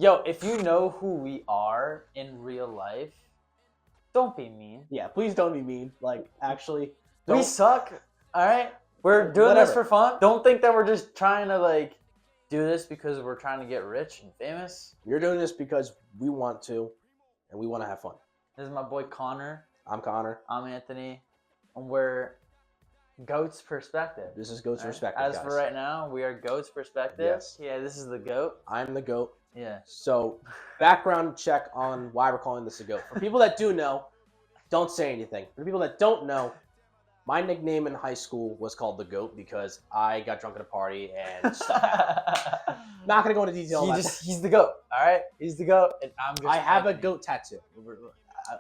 Yo, if you know who we are in real life, don't be mean. Yeah, please don't be mean. Like, actually, We don't. suck. All right, we're doing this Whatever. for fun. Don't think that we're just trying to like do this because we're trying to get rich and famous. You're doing this because we want to, and we want to have fun. This is my boy Connor. I'm Connor. I'm Anthony, and we're Goat's Perspective. This is Goat's All right? Perspective, As guys. for right now, we are Goat's Perspective. Yes. Yeah, this is the Goat. I'm the GOAT. Yeah. So, background check on why we're calling this a GOAT. For people that do know, don't say anything. For people that don't know, my nickname in high school was called the GOAT because I got drunk at a party and stuff happened. Not gonna go into detail. He's the GOAT. All right, he's the GOAT, and I'm just. I have a Anthony. GOAT tattoo.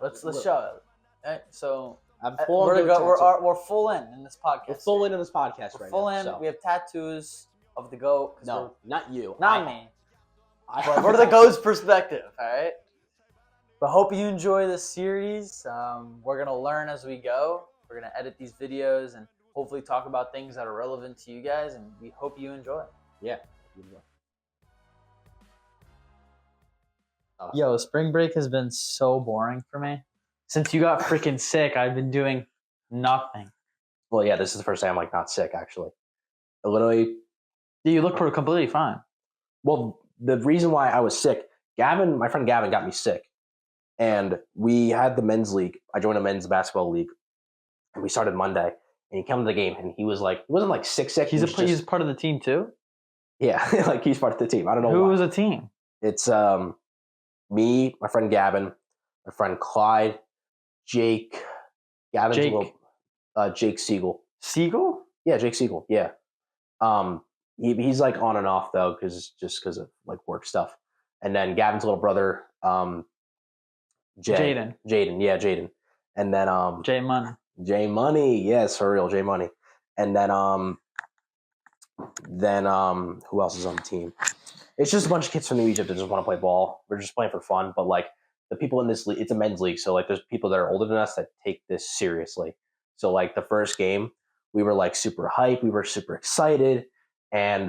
Let's show it. All right, so I'm we're full on goat tattoo. we're full in this podcast. We're full in this podcast We're right full now. in. So. We have tattoos of the GOAT. 'Cause No, not you. not me. I But we're the GOAT's Perspective. All right. But hope you enjoy this series. We're gonna learn as we go. We're gonna edit these videos and hopefully talk about things that are relevant to you guys, and we hope you enjoy. Yeah. Yo, spring break has been so boring for me. Since you got freaking sick, I've been doing nothing. Well, yeah, this is the first time I'm like not sick actually. I literally. Yeah, you look completely fine. Well, the reason why I was sick, my friend Gavin got me sick, and we had the men's league. I joined a men's basketball league, and we started Monday. And he came to the game, and he was like, he wasn't like sick. He's part of the team too. Yeah, like he's part of the team. I don't know Who why. was the team? It's me, my friend Gavin, my friend Clyde, Jake, Gavin's Jake. Jake Siegel. Siegel? Yeah, Jake Siegel. Yeah. He's like on and off though, because of like work stuff. And then Gavin's little brother, Jaden. Yeah, Jaden. And then J Money. J Money, yes, for real, J Money. And then who else is on the team? It's just a bunch of kids from New Egypt that just want to play ball. We're just playing for fun, but like the people in this league, it's a men's league, so like there's people that are older than us that take this seriously. So like the first game, we were like super hyped, we were super excited, and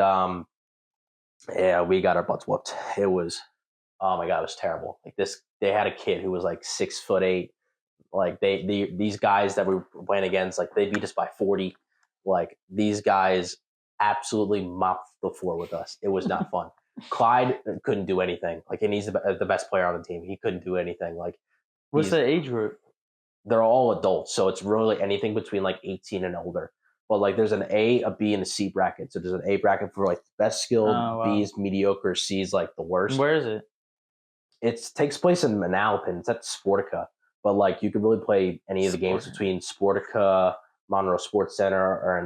yeah, we got our butts whooped. It was, oh my god, it was terrible. Like they had a kid who was like 6'8". Like these guys that we were playing against, like they beat us by 40. Like these guys absolutely mopped the floor with us. It was not fun. Clyde couldn't do anything. Like, and he's the best player on the team. He couldn't do anything. Like, What's the age group? They're all adults, so it's really anything between like 18 and older. But like, there's an A, a B, and a C bracket. So there's an A bracket for like best skilled, B's mediocre, C's like the worst. Where is it? It takes place in Manalapan. It's at Sportica. But like, you could really play any of the games between Sportica, Monroe Sports Center,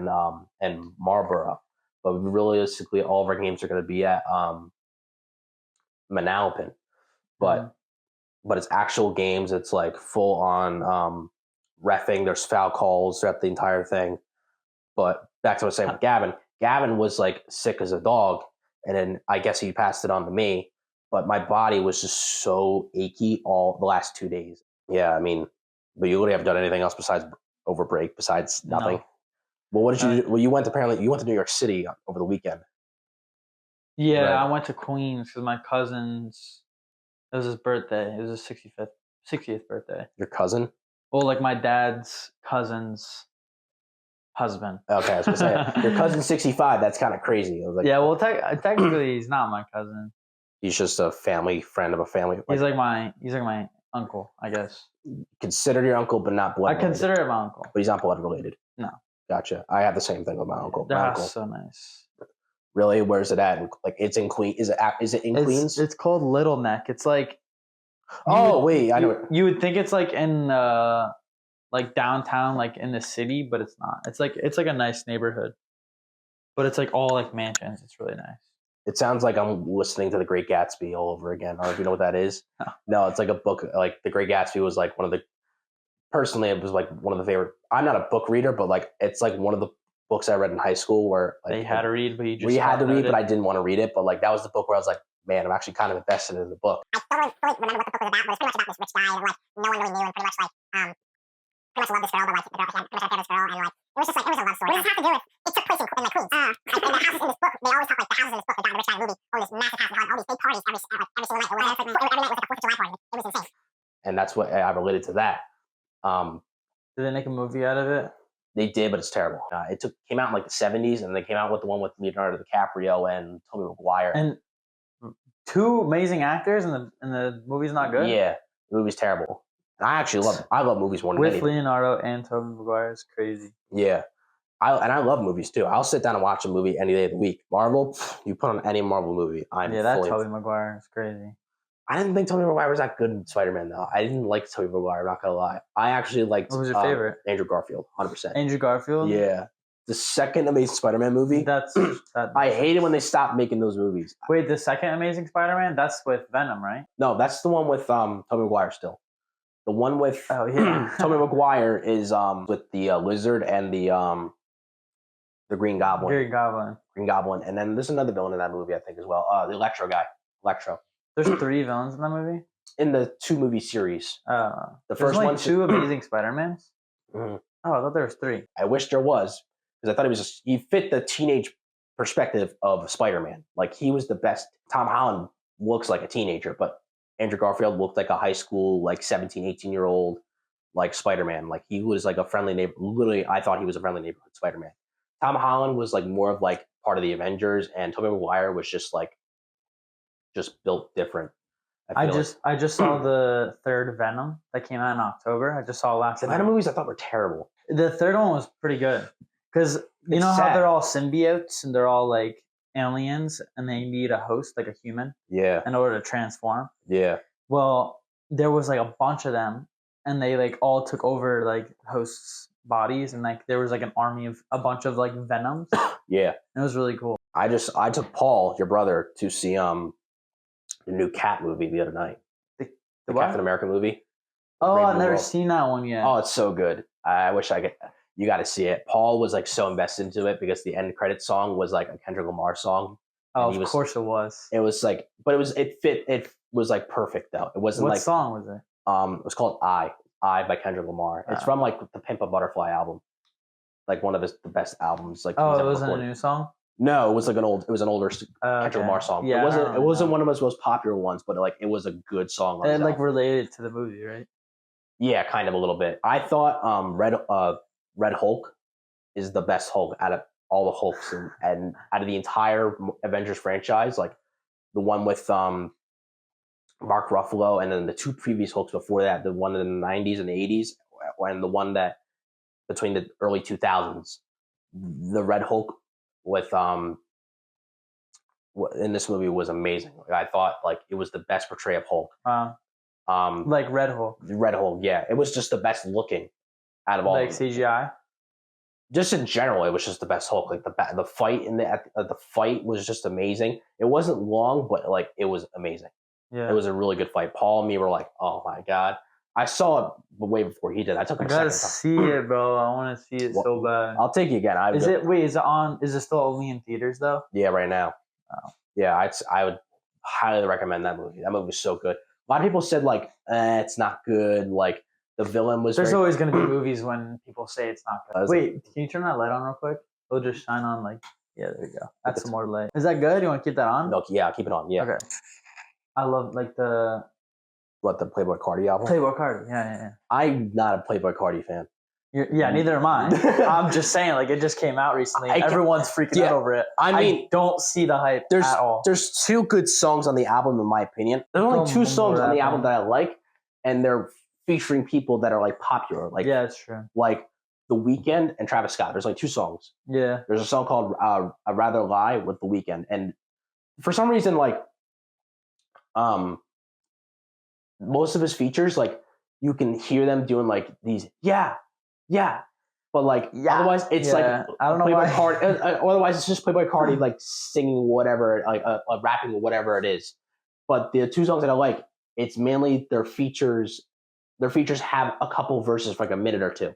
and Marlboro. But realistically, all of our games are going to be at Manalapan. But it's actual games. It's like full on reffing. There's foul calls throughout the entire thing. But back to what I was saying with Gavin. Gavin was like sick as a dog, and then I guess he passed it on to me. But my body was just so achy all the last 2 days. Yeah, I mean, but you really haven't done anything else besides over break, besides nothing. No. Well, what did you do? Well, you went to New York City over the weekend. Yeah, Right. I went to Queens because my cousin's. It was his birthday. It was his 60th birthday. Your cousin? Well, like my dad's cousin's husband. Okay, I was gonna say your cousin's 65. That's kind of crazy. I was like, Yeah, well, technically he's not my cousin. he's just a family friend of a family. He's like my uncle, I guess. Considered your uncle, but not blood. I consider him my uncle. But he's not blood related. No. Gotcha. I have the same thing with my uncle. Their My house uncle. is so nice. Really? Where's it at? Like, it's in Queens. Is it in Queens? It's called Little Neck. It's like. Wait, I know. You would think it's like in like downtown, like in the city, but it's not. It's like a nice neighborhood, but it's like all like mansions. It's really nice. It sounds like I'm listening to The Great Gatsby all over again. I don't know if you know what that is. No, it's like a book. Like The Great Gatsby was like personally, it was like one of the favorite. I'm not a book reader, but like it's like one of the books I read in high school where like They had to read, but you had to read, but I didn't want to read it. But like that was the book where I was like, man, I'm actually kind of invested in the book. I don't really remember what the book was about, but it's pretty much about this rich guy who like no one really knew, and pretty much like pretty much loved this girl, but like the girl, he had pretty much had this girl, and like it was just like it was a love story. What does it have to do with? It took place in like Queens. And the houses in this book, they always talk like the houses in this book. They got in the Rich Guy movie, oh this massive house, and all these big parties every single night. It was like, every night was like a 4th of July party. It was insane. And that's what I related to that. Did they make a movie out of it? They did, but it's terrible. Came out in like the 70s, and they came out with the one with Leonardo DiCaprio and Tobey Maguire. And two amazing actors, and the movie's not good. Yeah, the movie's terrible. And I love movies more than with anything. Leonardo and Tobey Maguire is crazy. Yeah, I love movies too. I'll sit down and watch a movie any day of the week. Marvel, you put on any Marvel movie, that Tobey Maguire is crazy. I didn't think Tobey Maguire was that good in Spider-Man though. I didn't like Tobey Maguire. I'm not gonna lie. I actually liked. What was your favorite? Andrew Garfield, 100%. Andrew Garfield. Yeah, the second Amazing Spider-Man movie. That. I hated when they stopped making those movies. Wait, the second Amazing Spider-Man? That's with Venom, right? No, that's the one with Tobey Maguire still. The one with Tobey Maguire is with the lizard and the Green Goblin. Green Goblin, and then there's another villain in that movie I think as well. The Electro guy. Electro. There's 3 villains in that movie? In the 2 movie series. The first one. Only 2 Amazing Spider-Mans? Mm-hmm. Oh, I thought there was 3. I wish there was, because I thought he fit the teenage perspective of Spider-Man. Like, he was the best. Tom Holland looks like a teenager, but Andrew Garfield looked like a high school, like 17, 18-year-old, like Spider-Man. Like, he was like a friendly neighbor. Literally, I thought he was a friendly neighborhood Spider-Man. Tom Holland was like more of like part of the Avengers, and Tobey Maguire was just built different. I just saw the 3rd Venom that came out in October. I just saw last night. The Venom movies I thought were terrible. The 3rd one was pretty good because you know how they're all symbiotes and they're all like aliens and they need a host like a human. Yeah. In order to transform. Yeah. Well, there was like a bunch of them, and they like all took over like hosts' bodies, and like there was like an army of a bunch of like Venoms. Yeah. And it was really cool. I took Paul, your brother, to see the new Cat movie the other night. The Captain America movie. Oh, I've never seen that one yet. Oh, it's so good. I wish I could. You got to see it. Paul was like so invested into it because the end credit song was like a Kendrick Lamar song. Oh, of course it was. It was like, but it fit. It was like perfect though. It wasn't what song was it? It was called I by Kendrick Lamar. It's from like the Pimp a Butterfly album, like one of the best albums. Like, oh, it wasn't a new song. No, it was like an older Kendrick Lamar song. Yeah, it wasn't one of his most popular ones, but like it was a good song. And like related to the movie, right? Yeah, kind of a little bit. I thought Red Hulk is the best Hulk out of all the Hulks and out of the entire Avengers franchise. Like the one with Mark Ruffalo, and then the 2 previous Hulks before that, the one in the 90s and the 80s, and the one that between the early 2000s. The Red Hulk with in this movie was amazing. Like, I thought like it was the best portrayal of Hulk. Like Red Hulk. Red Hulk, yeah, it was just the best looking out of all. Like CGI. Just in general, it was just the best Hulk. Like the fight the fight was just amazing. It wasn't long, but like it was amazing. Yeah, it was a really good fight. Paul and me were like, "Oh my god!" I saw it way before he did. I took him. I gotta see it, bro. I want to see it so bad. I'll take you again. Is it on? Is it still only in theaters though? Yeah, right now. Oh. Yeah, I would highly recommend that movie. That movie was so good. A lot of people said like, it's not good. Like the villain was. There's always going to be movies when people say it's not good. Wait, can you turn that light on real quick? It'll just shine on like. Yeah, there you go. That's some more light. Is that good? You want to keep that on? No, yeah, keep it on. Yeah. Okay. I love like the. What, the Playboi Carti album? Playboi Carti, yeah. I'm not a Playboi Carti fan. Yeah, neither am I. I'm just saying, like, it just came out recently. Everyone's freaking out over it. I mean, don't see the hype at all. There's 2 good songs on the album, in my opinion. There's only 2 songs on the album that I like, and they're featuring people that are like popular. Like, yeah, it's true. Like The Weeknd and Travis Scott. There's like 2 songs. Yeah. There's a song called "I'd Rather Lie" with The Weeknd, and for some reason, like, most of his features, like, you can hear them doing like these, but like, otherwise it's like I don't know Playboi Carti. Otherwise, it's just Playboi Carti like singing whatever, like rapping whatever it is. But the 2 songs that I like, it's mainly their features. Their features have a couple verses for like a minute or 2.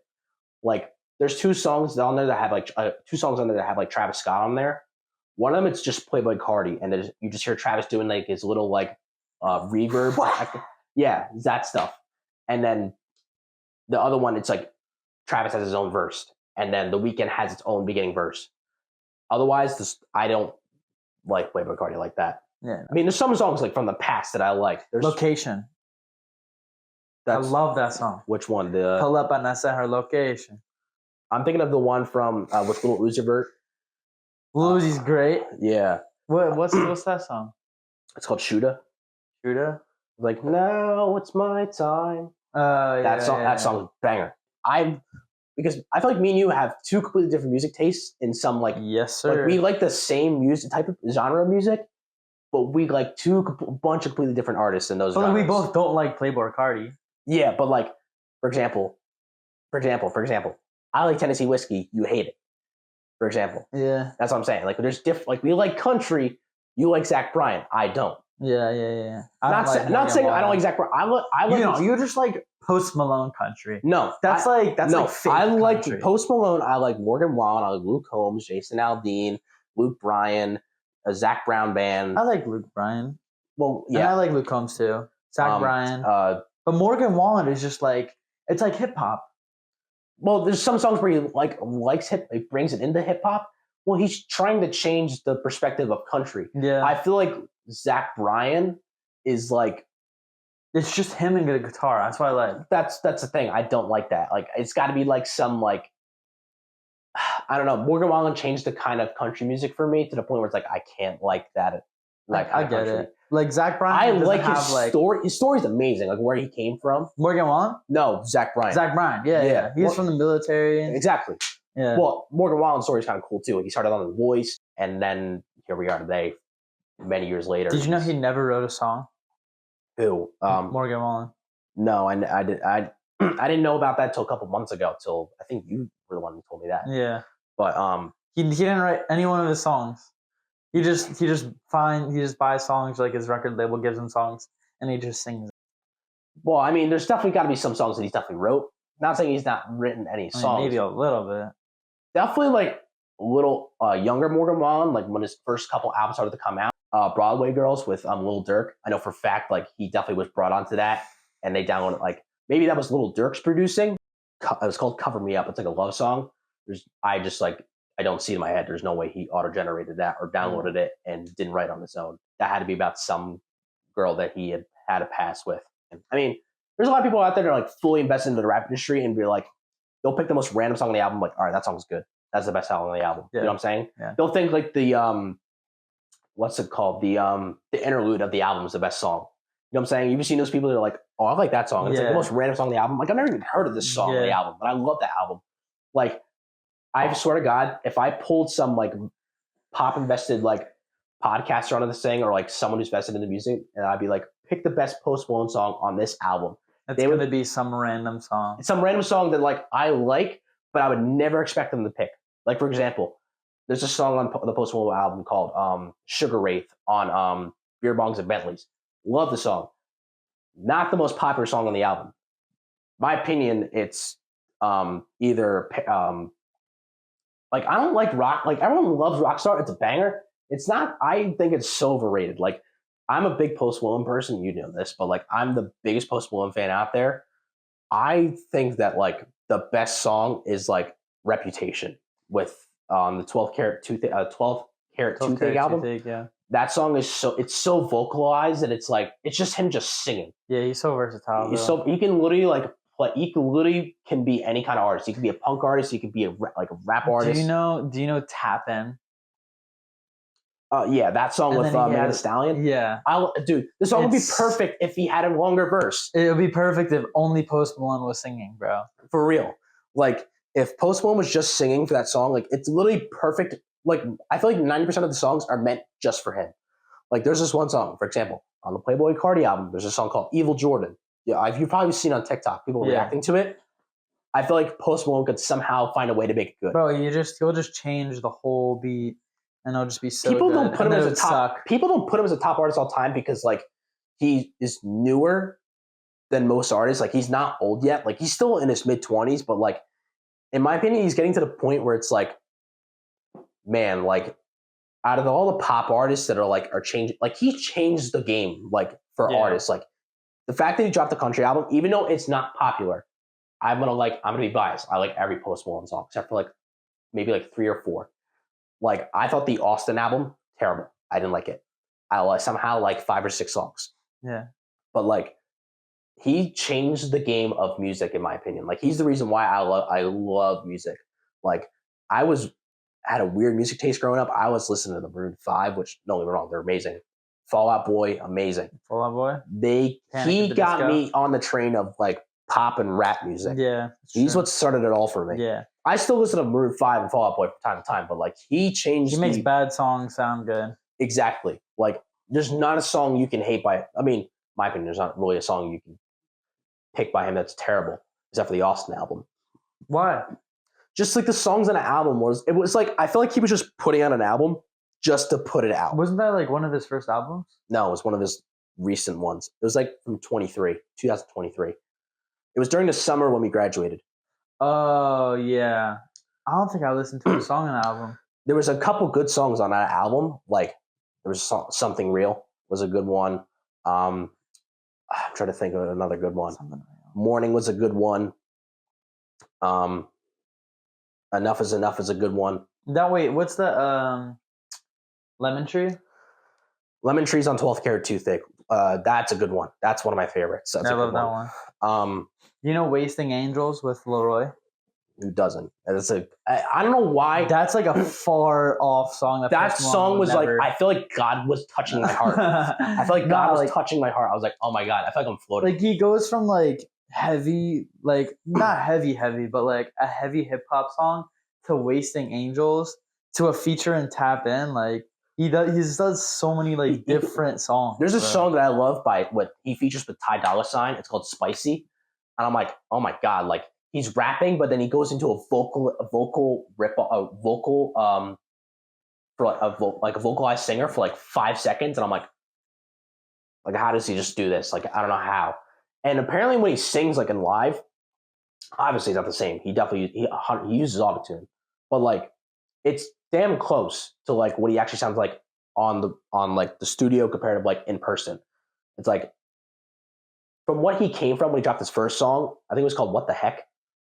Like, there's 2 songs on there that have like 2 songs on there that have like Travis Scott on there. One of them, it's just Playboi Carti, and you just hear Travis doing like his little like reverb. Yeah, that stuff. And then the other one, it's like Travis has his own verse, and then The Weeknd has its own beginning verse. Otherwise, I don't like Playboi Carti like that. Yeah. I mean, there's some songs like from the past that I like. There's Location. I love that song. Which one? Pull up and I sent her location. I'm thinking of the one from with Lil Uzi Vert. Lil Uzi's great. Yeah. What's that song? It's called Shooter. Shooter? Like, now it's my time. Yeah, That song is a banger. Because I feel like me and you have two completely different music tastes in some like yes, sir. Like we like the same music type of genre of music, but we like bunch of completely different artists in those. But genres. we both don't like Playboi Carti. Yeah, but like for example, I like Tennessee whiskey. You hate it. For example. Yeah. That's what I'm saying. Like there's different. Like we like country. You like Zach Bryan. I don't. Yeah. Not saying I don't like Zach Bryan. I like. You just like Post Malone country. No, that's like fake I like country. Post Malone. I like Morgan Wallen. I like Luke Combs, Jason Aldean, Luke Bryan, Zach Brown Band. I like Luke Bryan. Well, yeah, and I like Luke Combs too. Zach Bryan. But Morgan Wallen is just like it's like hip hop. Well, there's some songs where he likes he brings it into hip hop. Well, he's trying to change the perspective of country. Yeah, I feel like Zach Bryan is like. It's just him and the guitar. That's what I like. That's the thing. I don't like that. Like, it's got to be like some like, I don't know. Morgan Wallen changed the kind of country music for me to the point where it's like I can't like that. Like I get it. Like Zach Bryan. I like his story. His story's amazing. Like where he came from. Morgan Wallen? No, Zach Bryan. Zach Bryan. Yeah. He's from the military. Exactly. Yeah. Well, Morgan Wallen's story is kind of cool too. He started on The Voice, and then here we are today, many years later. Did you know he never wrote a song? Who? Morgan Wallen. No, I didn't know about that till a couple months ago. Till I think you were the one who told me that. Yeah. But he didn't write any one of his songs. He just buys songs, like his record label gives him songs, and he just sings. Well, I mean, there's definitely got to be some songs that he's definitely wrote. Not saying he's not written any songs. Maybe a little bit. Definitely like a little younger Morgan Wallen, like when his first couple albums started to come out. Broadway Girls with Lil Durk. I know for a fact, like he definitely was brought onto that, and they downloaded like maybe that was Lil Durk's producing. It was called "Cover Me Up." It's like a love song. I don't see it in my head. There's no way he auto-generated that or downloaded it and didn't write on his own. That had to be about some girl that he had a pass with. I mean, there's a lot of people out there that are like fully invested into the rap industry and be like, they'll pick the most random song on the album. Like, all right, that song's good. That's the best song on the album. Yeah. You know what I'm saying? Yeah. They'll think like the what's it called? The interlude of the album is the best song. You know what I'm saying? You've seen those people that are like, oh, I like that song. It's like the most random song on the album. Like, I've never even heard of this song on the album, but I love that album. Like, I swear to God, if I pulled some like pop invested like podcaster onto this thing or like someone who's vested in the music, and I'd be like, pick the best Post Malone song on this album. It's going to be some random song. It's some random song that like I like, but I would never expect them to pick. Like, for example, there's a song on the Post Malone album called Sugar Wraith on Beer Bongs and Bentleys. Love the song. Not the most popular song on the album. My opinion, it's either like I don't like rock. Like everyone loves Rockstar. It's a banger. It's not. I think it's so overrated. Like I'm a big Post Malone person. You know this, but like I'm the biggest Post Malone fan out there. I think that like the best song is like Reputation with the 12 Karat Toothache album. Yeah. That song is so vocalized that it's like it's just him just singing. Yeah, he's so versatile. He can literally like play. He can be any kind of artist. He can be a punk artist. He can be a rap artist. Do you know Tap In? Yeah, that song with Megan Thee Stallion. Yeah, dude, the song would be perfect if he had a longer verse. It would be perfect if only Post Malone was singing, bro. For real, like if Post Malone was just singing for that song, like it's literally perfect. Like I feel like 90% of the songs are meant just for him. Like there's this one song, for example, on the Playboi Carti album. There's a song called "Evil Jordan." Yeah, you've probably seen on TikTok people reacting to it. I feel like Post Malone could somehow find a way to make it good. Bro, he'll just change the whole beat, and it'll just be so people good. Don't put him as a top. People don't put him as a top artist all the time because like he is newer than most artists. Like he's not old yet. Like he's still in his mid-20s, but like in my opinion, he's getting to the point where it's like, man, like out of all the pop artists that are changing, like he changed the game, like for artists. Like the fact that he dropped the country album, even though it's not popular, I'm gonna be biased. I like every Post Malone song except for like maybe like 3 or 4. Like I thought the Austin album terrible. I didn't like it. I somehow like 5 or 6 songs. Yeah. But like he changed the game of music in my opinion. Like he's the reason why I love music. Like I had a weird music taste growing up. I was listening to the Maroon 5, which don't get me wrong, they're amazing. Fall Out Boy, amazing. Fall Out Boy. He got me on the train of like pop and rap music. Yeah. He's what started it all for me. Yeah. I still listen to Maroon 5 and Fall Out Boy from time to time, but like he changed. He makes bad songs sound good. Exactly. Like there's not a song you can hate by. I mean, my opinion, there's not really a song you can pick by him that's terrible, except for the Austin album. Why? Just like the songs on the album it was like I feel like he was just putting out an album just to put it out. Wasn't that like one of his first albums? No, it was one of his recent ones. It was like from 2023. It was during the summer when we graduated. Oh yeah. I don't think I listened to a song on the album. There was a couple good songs on that album. Like there was Something Real was a good one. I'm trying to think of another good one. Morning was a good one. Enough is Enough is a good one. What's the Lemon Tree? Lemon Tree's on 12 Karat Too Thick. That's a good one. That's one of my favorites. That's I love that one. You know Wasting Angels with Leroy? Who doesn't? I don't know why. That's like a far off song. That song was like, I feel like God was touching my heart. I feel like God was touching my heart. I was like, oh my God, I feel like I'm floating. Like he goes from like heavy, like not heavy, but like a heavy hip hop song to Wasting Angels to a feature in Tap In. Like he does so many like different songs. There's a song that I love by what he features with Ty Dolla $ign. It's called Spicy. And I'm like, oh my God, like he's rapping, but then he goes into a vocal for like a vocalized singer for like 5 seconds. And I'm like, how does he just do this? Like, I don't know how. And apparently when he sings like in live, obviously it's not the same. He uses autotune, but like it's damn close to like what he actually sounds like on like the studio compared to like in person. It's like from what he came from when he dropped his first song, I think it was called What the Heck.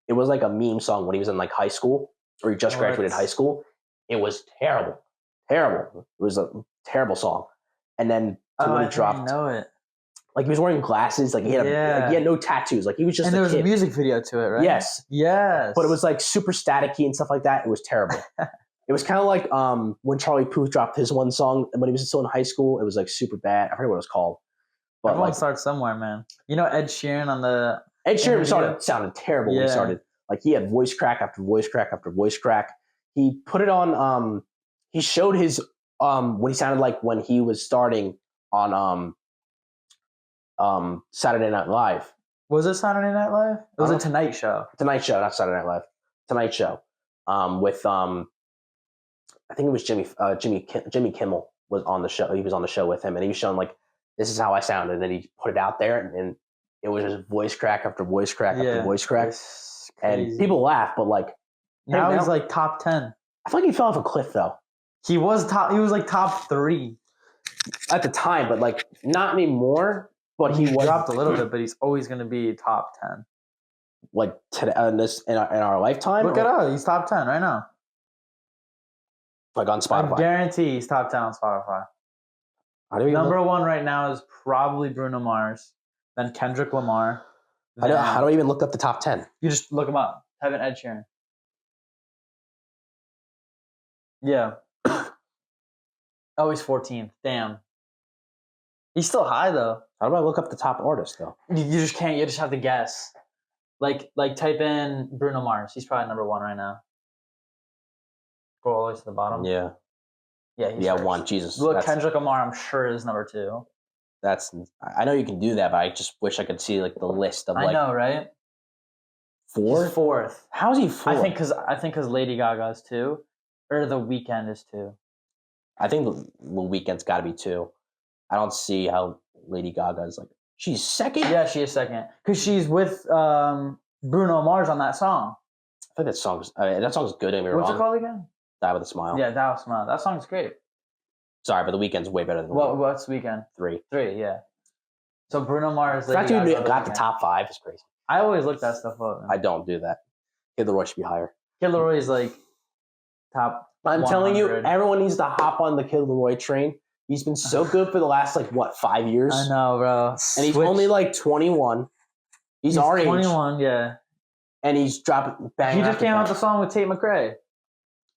It was like a meme song when he was in like high school or he just graduated high school. It was terrible. It was a terrible song. And then when he dropped, I know it. Like he was wearing glasses, like he had no tattoos, like he was just. And there was a music video to it, right? Yes, but it was like super staticky and stuff like that. It was terrible. It was kind of like when Charlie Puth dropped his one song when he was still in high school. It was like super bad. I forget what it was called. But everyone starts somewhere, man. You know Ed Sheeran on the. Ed Sheeran sounded terrible when he started. Like he had voice crack after voice crack after voice crack. He put it on. He showed his what he sounded like when he was starting on Saturday Night Live. Was it Saturday Night Live? It was a Tonight Show. Tonight Show, not Saturday Night Live. Tonight Show. With I think it was Jimmy Kimmel was on the show. He was on the show with him, and he was showing like, this is how I sound, and then he put it out there, and it was just voice crack after voice crack after voice crack, and people laugh, but like now he's like top 10. I feel like he fell off a cliff though. He was like top 3 at the time, but like not anymore. But he dropped a little bit, but he's always going to be top 10. Like today, in our lifetime. Look it up. He's top 10 right now. Like on Spotify. I guarantee he's top 10 on Spotify. Number 1 right now is probably Bruno Mars, then Kendrick Lamar. How do I even look up the top 10? You just look him up. Type in Ed Sheeran. Yeah. Oh, he's 14th. Damn. He's still high though. How do I look up the top artist though? You just can't. You just have to guess. Like type in Bruno Mars. He's probably number 1 right now. Go all the way to the bottom. Yeah. Yeah. He's first. 1. Jesus. Look, Kendrick Lamar. I'm sure is number 2. I know you can do that, but I just wish I could see like the list of like. I know, right? 4th. He's 4th. How is he 4th? I think because Lady Gaga is 2, or The Weeknd is 2. I think the Weeknd's got to be 2. I don't see how Lady Gaga is like. She's 2nd? Yeah, she is 2nd. Because she's with Bruno Mars on that song. I think that song's good. What's it called again? Die With a Smile. Yeah, Die With a Smile. That song's great. Sorry, but The Weeknd's way better than what's Weeknd? 3. 3, yeah. So Bruno Mars. The fact you got the top 5 is crazy. I always look that stuff up. I don't do that. Kid Leroy should be higher. Kid Leroy is like top. I'm telling you, 100. everyone needs to hop on the Kid Leroy train. He's been so good for the last 5 years, I know, bro. and he's only 21. He's our age, 21, yeah. and he's dropping bang. He just after came out bang. with the song with Tate McRae.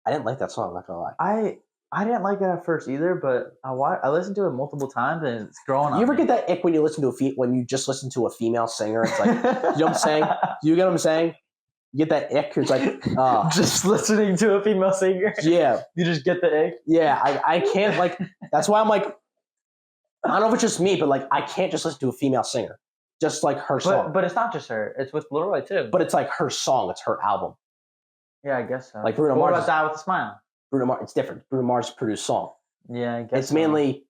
I didn't like that song. I'm not gonna lie. I didn't like it at first either, but I listened to it multiple times and it's growing on You ever me. get that ick when you listen to when you just listen to a female singer? It's like, you know what I'm saying? You get what I'm saying? You get that ick. It's like, just listening to a female singer. yeah, You just get the ick. yeah. I can't like. That's why I'm like, I don't know if it's just me, but like, I can't just listen to a female singer, just like her song. But it's not just her. It's with Leroy too. But it's like her song. It's her album. yeah, I guess so. Like Bruno What Mars. about that with a smile? Bruno Mars. It's different. Bruno Mars produced song. Yeah, I guess It's so. mainly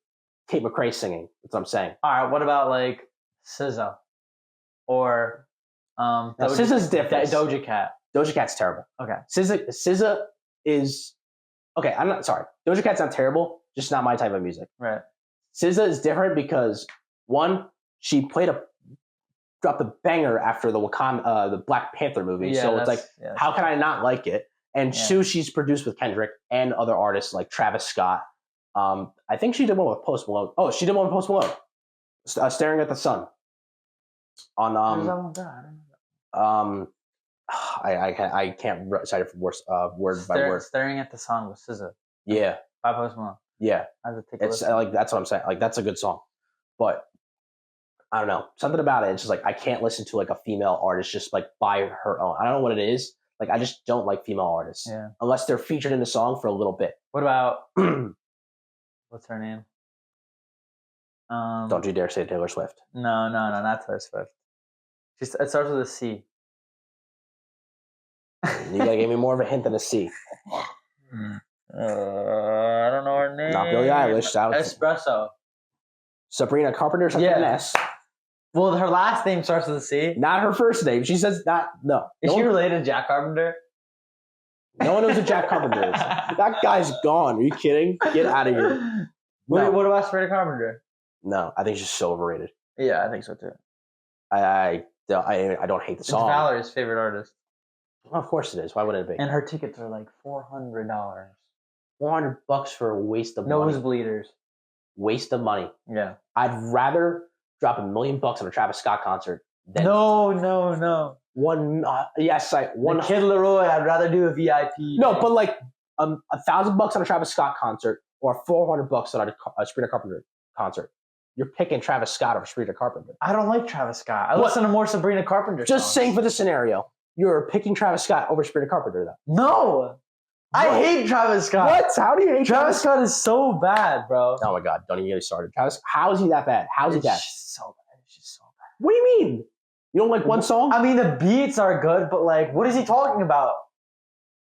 Tate McRae singing. That's what I'm saying. All right. What about like SZA or Now, SZA's different. Doja Cat. Doja Cat's terrible. Okay. SZA is okay. I'm not sorry. Doja Cat's not terrible. Just not my type of music. Right. SZA is different because one, she dropped a banger after the Black Panther movie. Yeah, So it's like, yeah, how can I not like it? And Yeah. two, she's produced with Kendrick and other artists like Travis Scott. I think she did one with Post Malone. Oh, she did one with Post Malone. Staring at the Sun. On Where's that one go? I can't recite it from word by word. Staring at the Sun with SZA Yeah, by Post Malone. yeah. I have to take a It's listen. like that's what I'm saying. Like that's a good song, but I don't know, something about it. It's just like I can't listen to like a female artist just like by her own. I don't know what it is. Like I just don't like female artists Yeah. unless they're featured in the song for a little bit. What about what's her name? Don't you dare say Taylor Swift. No, not Taylor Swift. It starts with a C. You gotta give me more of a hint than a C. I don't know her name. Not Billie Eilish. That was Espresso. Sabrina Carpenter. Starts with an Yeah. S. Well, her last name starts with a C. Not her first name. She says not. No. Is No she one, related to Jack Carpenter? no one knows who Jack Carpenter is. That guy's gone. Are you kidding? Get out of here. No. What about Sabrina Carpenter? No, I think she's so overrated. Yeah, I think so too. I don't hate the It's song. Valerie's favorite artist. Well, of course it is. Why wouldn't it be? And her tickets are like $400. $400 for a waste of money. Nosebleeders. Waste of money. Yeah. I'd rather drop $1 million on a Travis Scott concert than No. one. Yes, one. The Kid Leroy, I'd rather do a VIP. No, but like $1,000 on a Travis Scott concert or $400 on a Sabrina Carpenter concert. You're picking Travis Scott over Sabrina Carpenter. I don't like Travis Scott. I What? listen to more Sabrina Carpenter Just songs. saying for the scenario, you're picking Travis Scott over Sabrina Carpenter, though. No. I What? hate Travis Scott. What? How do you hate Travis Scott is so bad, bro. Oh my God! Don't even get me started. Travis, how is he that bad? How is he It's that? just so bad. It's just so bad. What do you mean? You don't like one song? I mean, the beats are good, but like, what is he talking about?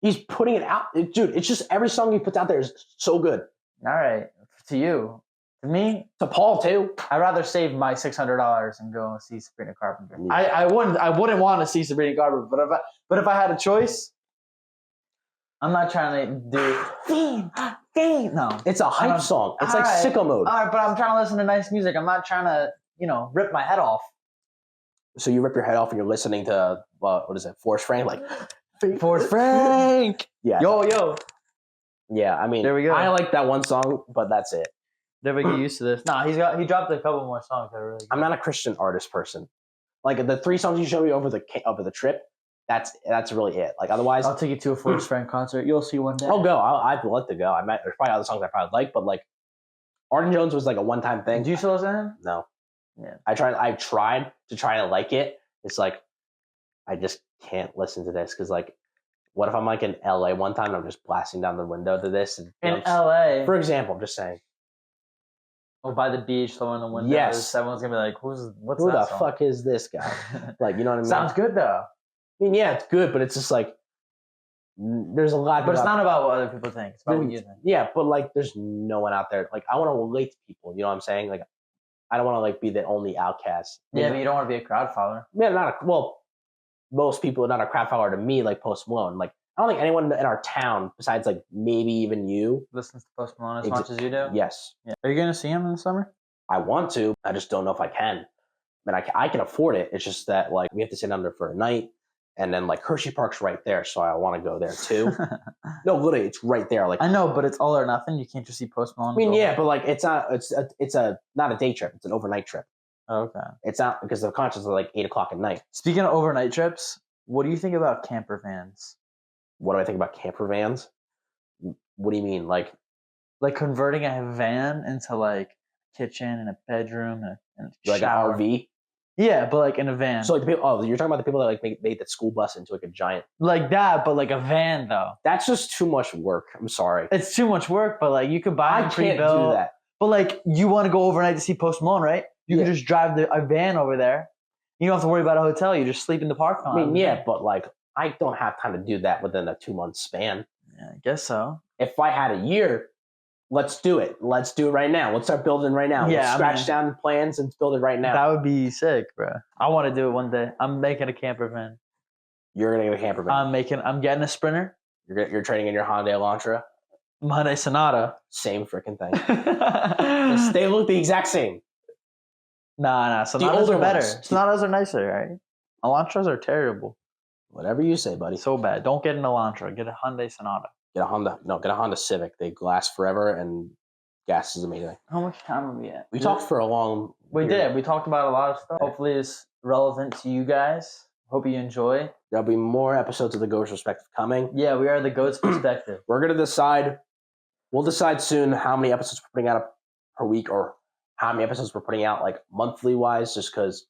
He's putting it out, dude. It's just every song he puts out there is so good. All right, to you, to me, To Paul too. I'd rather save my $600 and go and see Sabrina Carpenter. Yeah. I wouldn't want to see Sabrina Carpenter, but if I had a choice, I'm not trying to do theme. No, It's a hype song. It's like Alright. sicko mode. all right, but I'm trying to listen to nice music. I'm not trying to, rip my head off. So you rip your head off and you're listening to what is it? Forrest Frank, like Forrest Frank. yeah, Yo. yeah. I mean, There we go. I like that one song, but that's it. Never get used to this. Nah, he dropped a couple more songs that are really good. I'm not a Christian artist person. Like the 3 songs you showed me over the trip, that's really it. Like otherwise, I'll take you to a Forrest Frank concert. You'll see one day. I'll go. I'd like to go. There's probably other songs I probably like, but like Arden Jones was like a one-time thing. Did you still listen to him? No. Yeah. I tried to try to like it. It's like I just can't listen to this because like, what if I'm like in LA one time and I'm just blasting down the window to this? And, In LA. for example, I'm just saying, Or by the beach, someone in the windows. Yes. Everyone's gonna be like, what's who that the song? fuck is this guy? Like, you know what I mean? Sounds good though. I mean, yeah, it's good, but it's just like there's a lot. But it's not about what other people think. It's about what you think. Yeah, but like, there's no one out there. Like, I want to relate to people. You know what I'm saying? Like, I don't want to like be the only outcast. Yeah, but you don't want to be a crowd follower. Yeah, most people are not a crowd follower to me, like Post Malone. Like, I don't think anyone in our town, besides like maybe even you, Listens to Post Malone as much as you do. yes, Yeah. Are you gonna see him in the summer? I want to. I just don't know if I can. mean, I can afford it. It's just that like we have to sit under for a night, and then like Hershey Park's right there, so I want to go there too. No, literally, it's right there. Like I know, but it's all or nothing. You can't just see Post Malone. I mean, and go yeah, home. but like it's not a day trip. It's an overnight trip. Okay. It's not because the concerts are like 8:00 at night. Speaking of overnight trips, what do you think about camper vans? What do I think about camper vans? What do you mean? Like Converting a van into like a kitchen and a bedroom and a like shower. an RV? Yeah, but like in a van. So like the people, oh, you're talking about the people that like made the school bus into like a giant. Like that, but like a van though. That's just too much work. I'm sorry. It's too much work, but like you could buy I them can't pre-built. do that. But like you want to go overnight to see Post Malone, right? You Yeah. can just drive a van over there. You don't have to worry about a hotel. You just sleep in the parking lot. I mean, yeah, but like I don't have time to do that within a 2-month span. Yeah, I guess so. If I had a year, let's do it. Let's do it right now. Let's start building right now. Yeah, Let's I scratch mean- down the plans and build it right now. That would be sick, bro. I want to do it one day. I'm making a camper van. You're gonna get a camper van. I'm getting a Sprinter, You're trading in your Hyundai Elantra. Hyundai Sonata. Same freaking thing. nah, They look the exact same. Sonatas older are better. ones. Sonatas are nicer, right? Elantras are terrible. Whatever you say, buddy. So bad. Don't get an Elantra. Get a Hyundai Sonata. Get a Honda. No, get a Honda Civic. They last forever, and gas is amazing. How much time are we at? We talked for a long. We period. did. We talked about a lot of stuff. Hopefully, it's relevant to you guys. Hope you enjoy. There'll be more episodes of the Goats Perspective coming. Yeah, we are the GOAT's perspective. We're gonna decide. We'll decide soon how many episodes we're putting out per week, or how many episodes we're putting out like monthly wise. Just because,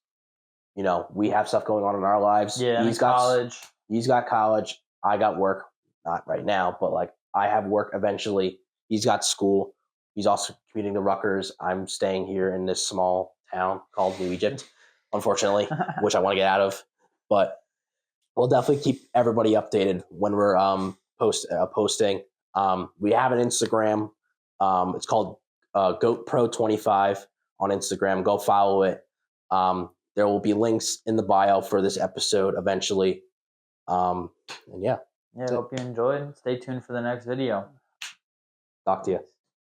we have stuff going on in our lives. Yeah, I'm in He's got college. He's got college. I got work. Not right now, but like I have work eventually. He's got school. He's also commuting to Rutgers. I'm staying here in this small town called New Egypt, unfortunately, which I want to get out of. But we'll definitely keep everybody updated when we're posting. We have an Instagram. It's called GoatPro25 on Instagram. Go follow it. There will be links in the bio for this episode eventually. And yeah, Yeah, hope you enjoyed. Stay tuned for the next video. talk to you.